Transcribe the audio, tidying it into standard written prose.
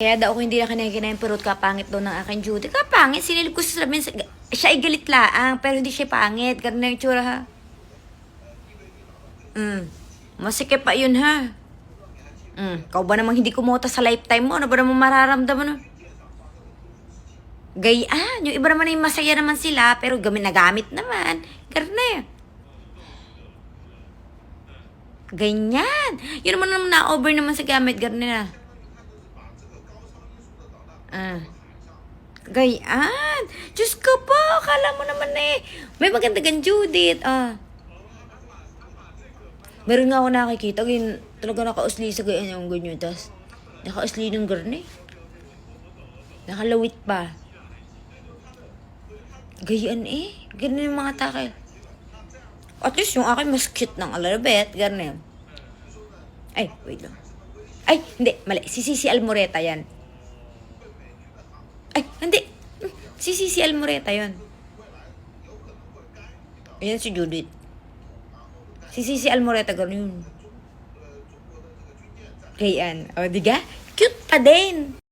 Kaya daw ako hindi na kinakinayang perot kapangit daw ng aking Judy. Kapangit, sinilip ko sa sabihin, siya ay galit laang, pero hindi siya pangit. Ganun na yung tsura ha. Masikip pa yun ha. Kau ba namang hindi kumota sa lifetime mo? Ano ba namang mararamdaman mo? Gayaan, yung iba naman ay masaya naman sila, pero nagamit naman. Ganun na yun. Ganyan. Yun naman na-over naman sa gamit. Ganun na. Gayaan. Diyos ko po, akala mo naman may maganda gan Judith. Meron nga ako nakikita, talaga nakausli sa ganyan yung ganyan. Tapos, nakausli ng garne. Nakalawit pa. Gayaan Ganun yung mga takil. At least yung akin mas cute ng alabet. Ganun. Ay, wait lang. Ay, hindi. Mali. Si Cici Almoreta yan. Ay, hindi. Si Cici Almoreta yun. Ayan si Judith. Si Cici Almoreta, gano'n yun. Gayaan. O, diga? Cute pa din.